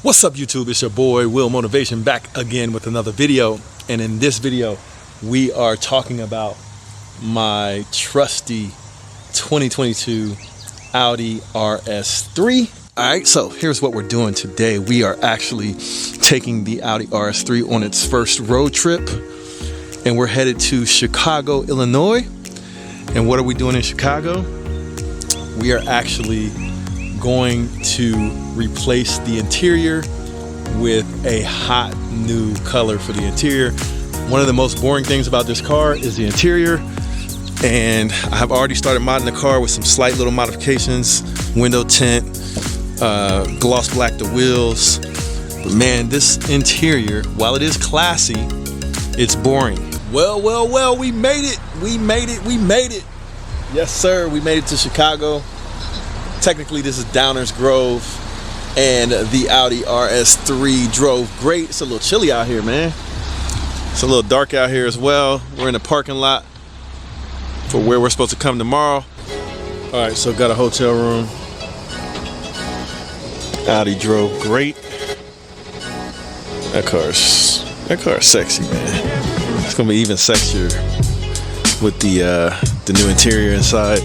What's up, YouTube? It's your boy Will Motivation back again with another video, and in this video we are talking about my trusty 2022 Audi RS3. Alright, so here's what we're doing today. We are actually taking the Audi RS3 on its first road trip, and we're headed to Chicago, Illinois. And what are we doing in Chicago? We are actually going to replace the interior with a hot new color for the interior. One of the most boring things about this car is the interior, and I have already started modding the car with some slight little modifications, window tint, gloss black the wheels. But man, this interior, while it is classy, it's boring. Well, we made it. We made it. Yes, sir, we made it to Chicago. Technically, this is Downers Grove, and the Audi RS3 drove great. It's a little chilly out here, man. It's a little dark out here as well. We're in the parking lot for where we're supposed to come tomorrow. All right, so got a hotel room. Audi drove great. That car's sexy, man. It's gonna be even sexier with the new interior inside.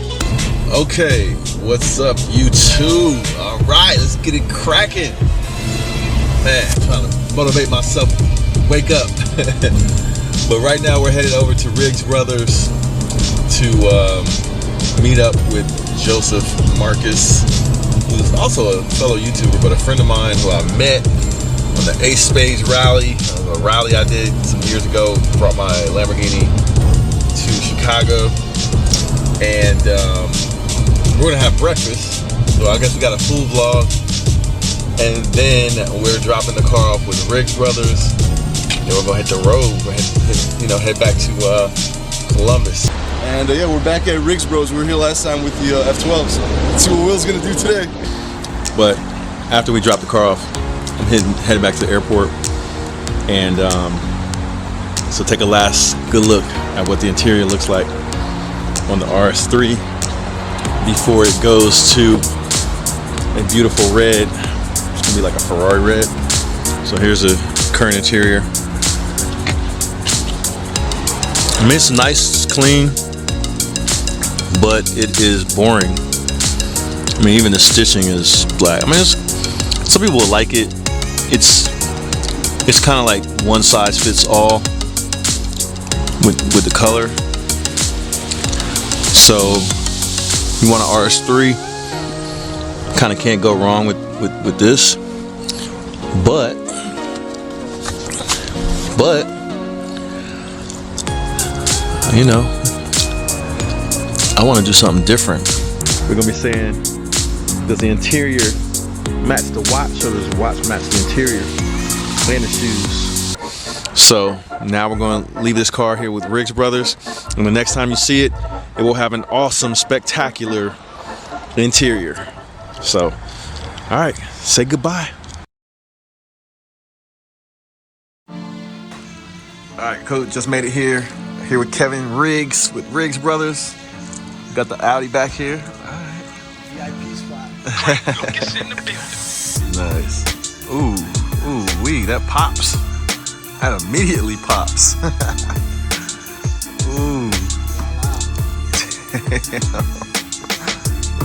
Okay, what's up, YouTube? All right, let's get it cracking. Man, I'm trying to motivate myself, wake up. But right now we're headed over to Riggs Brothers to meet up with Joseph Marcus, who's also a fellow YouTuber, but a friend of mine who I met on the Ace Spades rally, a rally I did some years ago. Brought my Lamborghini to Chicago, and we're gonna have breakfast, so I guess we got a food vlog, and then we're dropping the car off with Riggs Brothers. Then we're gonna hit the road. We're gonna head back to Columbus. And yeah, we're back at Riggs Bros. We were here last time with the F12s. Let's see what Will's gonna do today. But after we drop the car off, I'm heading back to the airport, and so take a last good look at what the interior looks like on the RS3 before it goes to a beautiful red. It's gonna be like a Ferrari red. So here's the current interior. I mean, it's nice, it's clean, but it is boring. I mean, even the stitching is black. I mean, some people will like it. It's kind of like one size fits all with the color. So you want an RS3, kind of can't go wrong with this. But you know, I want to do something different. We're gonna be saying, does the interior match the watch, or does the watch match the interior and the shoes? So now we're going to leave this car here with Riggs Brothers, and the next time you see it, it will have an awesome, spectacular interior. So, all right, say goodbye. All right, Coach, just made it here with Kevin Riggs with Riggs Brothers. Got the Audi back here. All right. VIP spot. Nice. Ooh, wee, that pops. That immediately pops. Ooh.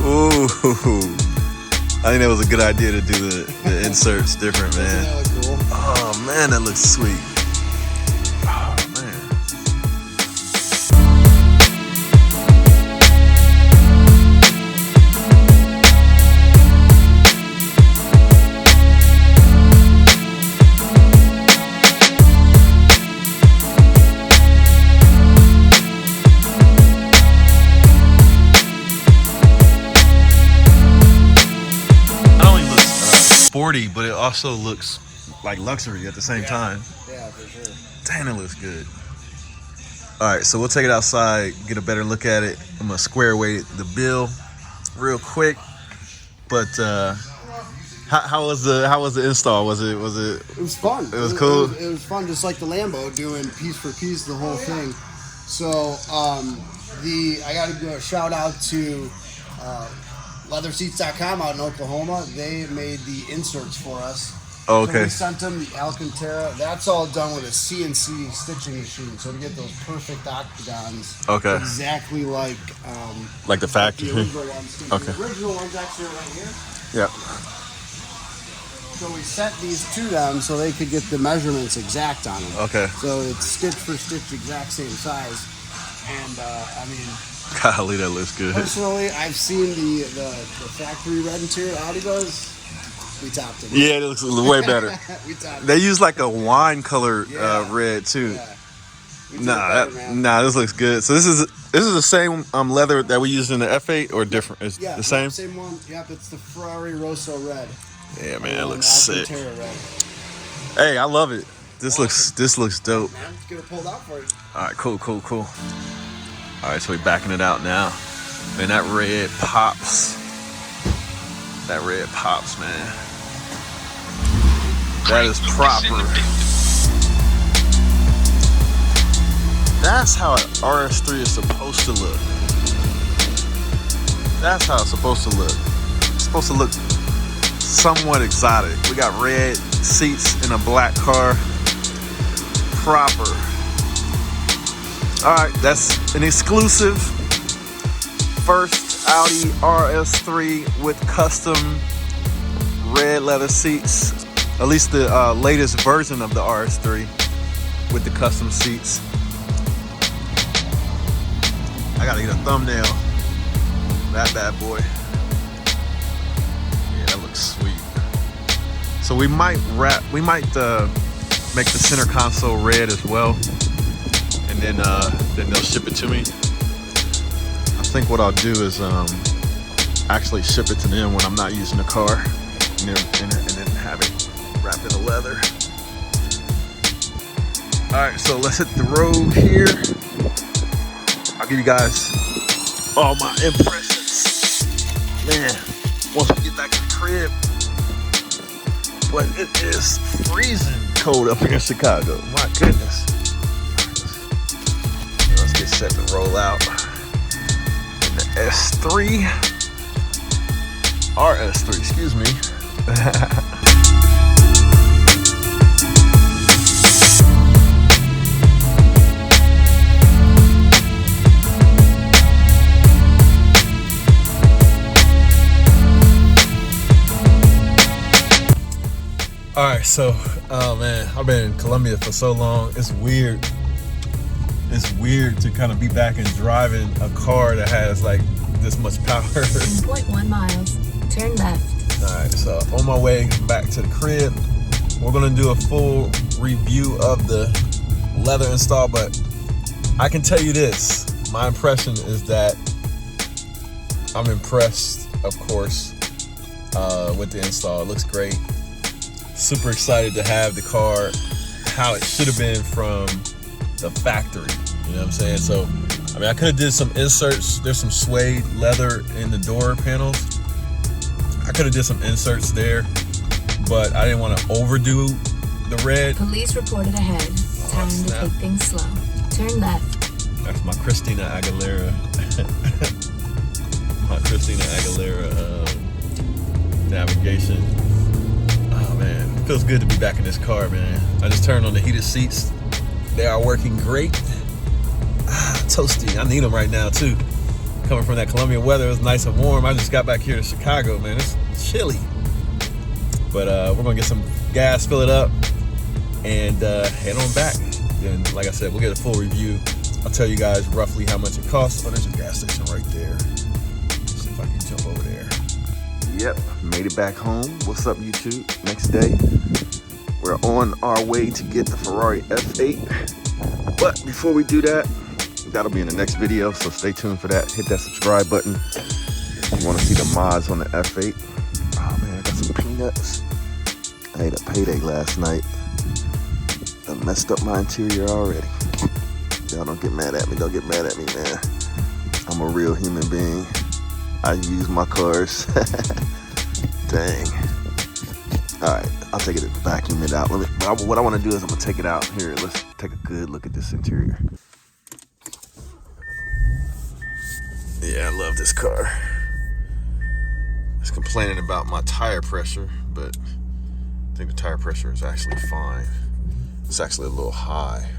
Ooh. I think that was a good idea to do the inserts different, man. That looks cool. Oh man, that looks sweet. Oh man. Sporty, but it also looks like luxury at the same time. Yeah, for sure. Damn, it looks good. All right, so we'll take it outside, get a better look at it. I'm gonna square away the bill real quick. But how was the install? Was it? It was fun. It was cool. It was fun, just like the Lambo, doing piece for piece the whole thing. So I got to do a shout out to leatherseats.com out in Oklahoma. They made the inserts for us. Oh, So okay. we sent them the Alcantara. That's all done with a CNC stitching machine. So to get those perfect octagons. Okay. Exactly like The factory. the original ones. Okay. The original ones actually are right here. Yeah. So we sent these to them so they could get the measurements exact on them. Okay. So it's stitch for stitch, exact same size. And I mean, Golly, that looks good. personally, I've seen the factory red interior Audi does. We topped it. Yeah, it looks way better. We topped it. They use like a wine color Yeah. red too. Yeah. We did it better, man. Nah, this looks good. So this is the same leather that we used in the F8 or different? It's Yeah, the same. Same one. Yep, it's the Ferrari Rosso red. Yeah, man, it And looks sick. Alcantara red. Hey, I love it. This Awesome. looks dope. Man, let's get it pulled out for you. All right, cool. All right, so we're backing it out now. Man, that red pops. That red pops, man. That is proper. That's how an RS3 is supposed to look. That's how it's supposed to look. It's supposed to look somewhat exotic. We got red seats in a black car. Proper. All right, that's an exclusive first Audi RS3 with custom red leather seats. At least the latest version of the RS3 with the custom seats. I gotta get a thumbnail. That bad boy. Yeah, that looks sweet. So we might make the center console red as well, and then they'll ship it to me. I think what I'll do is actually ship it to them when I'm not using the car, and then have it wrapped in the leather. All right, so let's hit the road here. I'll give you guys all my impressions. Man, once we get back to the crib, but it is freezing cold up here in Chicago. My goodness. Let's get set to roll out in the S3. RS3, excuse me. All right, so, oh man, I've been in Colombia for so long. It's weird. It's weird to kind of be back and driving a car that has like this much power. 0.1 miles, turn left. All right, so on my way back to the crib, we're gonna do a full review of the leather install, but I can tell you this, my impression is that I'm impressed, of course, with the install. It looks great. Super excited to have the car how it should have been from the factory. You know what I'm saying? So, I mean, I could have did some inserts. There's some suede leather in the door panels. I could have did some inserts there, but I didn't want to overdo the red. Police reported ahead. Time to take things slow. Turn left. That's my Christina Aguilera. Navigation. Oh man, it feels good to be back in this car, man. I just turned on the heated seats. They are working great. Toasty. I need them right now too. Coming from that Colombian weather, it was nice and warm. I just got back here to Chicago, man. It's chilly. But we're gonna get some gas, fill it up, and head on back. Then, like I said, we'll get a full review. I'll tell you guys roughly how much it costs. Oh, there's a gas station right there. Let's see if I can jump over there. Yep, made it back home. What's up, YouTube? Next day, we're on our way to get the Ferrari F8. But before we do that, that'll be in the next video, so stay tuned for that. Hit that subscribe button if you want to see the mods on the F8. Oh man, I got some peanuts. I ate a payday last night. I messed up my interior already. Y'all don't get mad at me. Don't get mad at me, man. I'm a real human being. I use my cars. Dang. All right, I'll take it and vacuum it out. What I want to do is I'm gonna take it out here. Let's take a good look at this interior. Yeah, I love this car. It's complaining about my tire pressure, but I think the tire pressure is actually fine. It's actually a little high.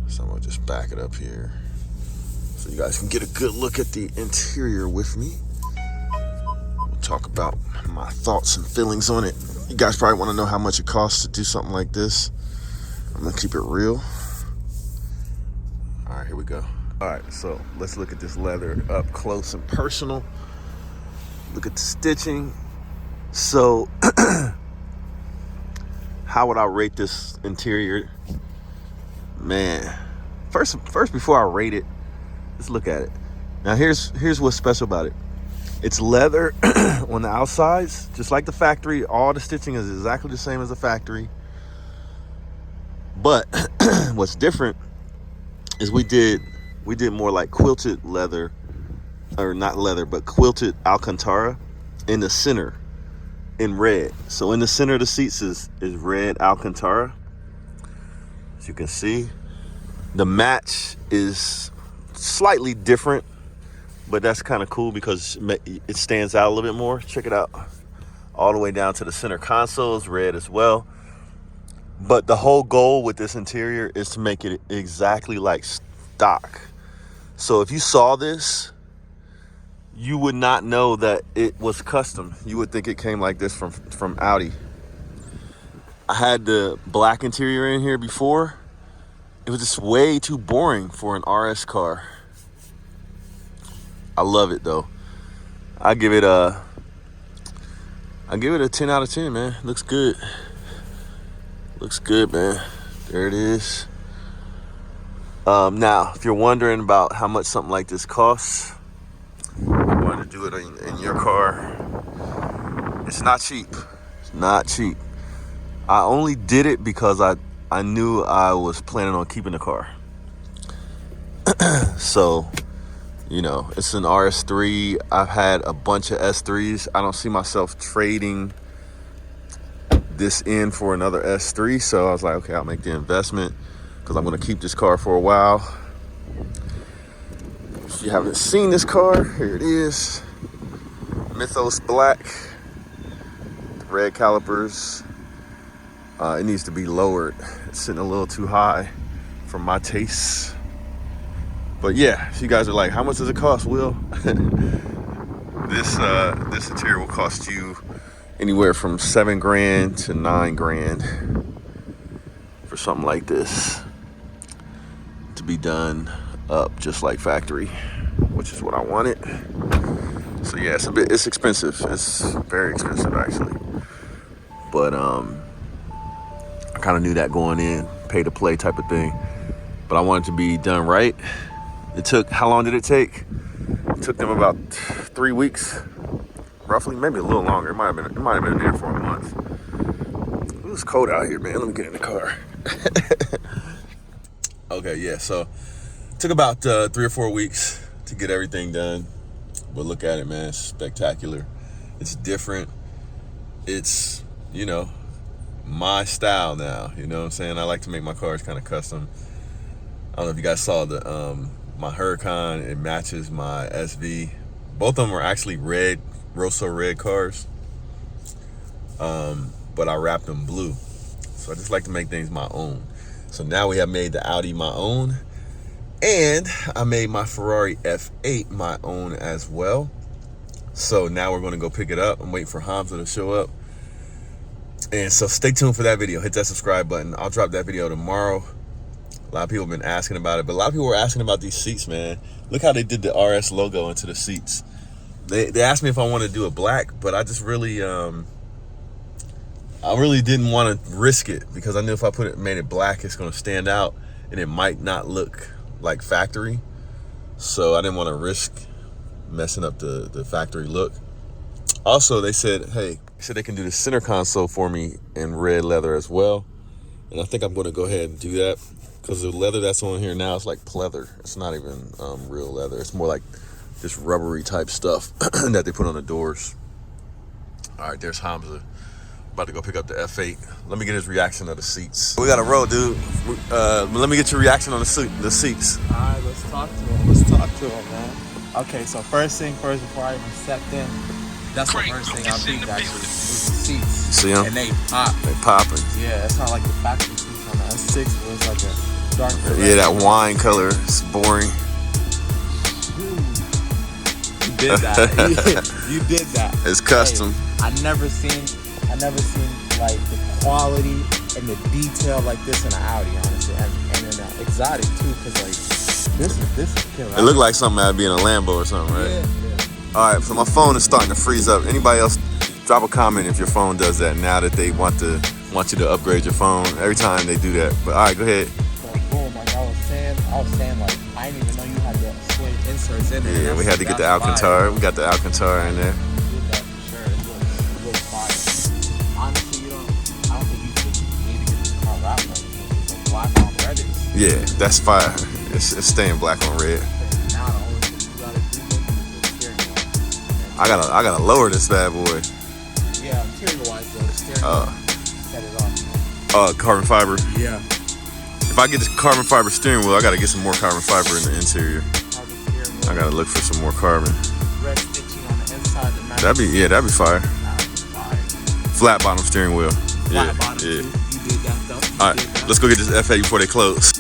So I'm gonna just back it up here so you guys can get a good look at the interior with me. We'll talk about my thoughts and feelings on it. You guys probably wanna know how much it costs to do something like this. I'm gonna keep it real. All right, here we go. All right, so let's look at this leather up close and personal. Look at the stitching. So, how would I rate this interior? Man, first before I rate it, let's look at it. Now here's what's special about it. It's leather on the outsides, just like the factory. All the stitching is exactly the same as the factory. But what's different is we did more like quilted leather, or not leather, but quilted Alcantara in the center in red. So in the center of the seats is red Alcantara. As you can see, the match is slightly different, but that's kind of cool because it stands out a little bit more. Check it out. All the way down to the center console is red as well. But the whole goal with this interior is to make it exactly like stock. So if you saw this, you would not know that it was custom. You would think it came like this from Audi. I had the black interior in here before. It was just way too boring for an RS car. I love it though. I give it a 10 out of 10, man. Looks good. Looks good, man. There it is. Now, if you're wondering about how much something like this costs, you're going to do it in your car. It's not cheap. It's not cheap. I only did it because I knew I was planning on keeping the car. So, you know, it's an RS3. I've had a bunch of S3s. I don't see myself trading this in for another S3. So I was like, okay, I'll make the investment because I'm going to keep this car for a while. If you haven't seen this car, here it is. Mythos Black. Red calipers. It needs to be lowered. It's sitting a little too high for my tastes. But yeah, if you guys are like, how much does it cost, Will? This interior will cost you anywhere from $7 grand to $9 grand for something like this to be done up just like factory, which is what I wanted. So yeah, it's expensive. It's very expensive actually. But I kind of knew that going in, pay to play type of thing. But I wanted to be done right. It took, how long did it take? It took them about 3 weeks, roughly, maybe a little longer. It might have been there for a month. It was cold out here, man. Let me get in the car. Okay, yeah, so it took about 3 or 4 weeks to get everything done. But look at it, man, it's spectacular. It's different. It's, you know, my style now, you know what I'm saying? I like to make my cars kind of custom. I don't know if you guys saw the my Huracan, it matches my SV. Both of them are actually red, Rosso red cars. But I wrapped them blue. So I just like to make things my own. So now we have made the Audi my own. And I made my Ferrari F8 my own as well. So now we're gonna go pick it up. I'm waiting for Hamza to show up. And so stay tuned for that video. Hit that subscribe button. I'll drop that video tomorrow. A lot of people have been asking about it, but a lot of people were asking about these seats, man. Look how they did the RS logo into the seats. They asked me if I want to do a black, but I just really, I really didn't want to risk it because I knew if I made it black, it's going to stand out and it might not look like factory. So I didn't want to risk messing up the factory look. Also, they said, hey, they can do the center console for me in red leather as well. And I think I'm going to go ahead and do that. Because the leather that's on here now is like pleather. It's not even real leather. It's more like this rubbery type stuff that they put on the doors. All right, there's Hamza. About to go pick up the F8. Let me get his reaction of the seats. We got to roll, dude. Let me get your reaction on the seats. All right, let's talk to him. Let's talk to him, man. Okay, so first thing first, before I even stepped in, That's the first thing I peeped actually. Was the seats. You see them? And they pop. They popping. Yeah, it's not like the factory seats on the S6 where it's like a darker. Yeah, that wine color is boring. You did that. You did that. It's custom. Hey, I never seen like the quality and the detail like this in an Audi, honestly, and in an exotic too, cause like this is killer. It looked like something that'd be in a Lambo or something, right? Yeah. All right, so my phone is starting to freeze up. Anybody else, drop a comment if your phone does that now that they want you to upgrade your phone. Every time they do that. But all right, go ahead. So boom, like I was saying, like I didn't even know you had the suede inserts in there. Yeah, we had to get the Alcantara. We got the Alcantara in there. Did that for sure. It looks fire. Honestly, I don't think you should need to get this car wrapped like this. It's black on red. Yeah, that's fire. It's staying black on red. Now the only thing you gotta do is the steering wheel. I gotta lower this bad boy. Yeah, interior wise though, the steering wheel. Set it off. Carbon fiber. Yeah. If I get this carbon fiber steering wheel, I gotta get some more carbon fiber in the interior. Carbon steering wheel. I gotta look for some more carbon. Red stitching on the inside. That'd be fire. That'd be fire. Flat bottom steering wheel. Flat bottom too. You did that though. All right, let's go get this F8 before they close.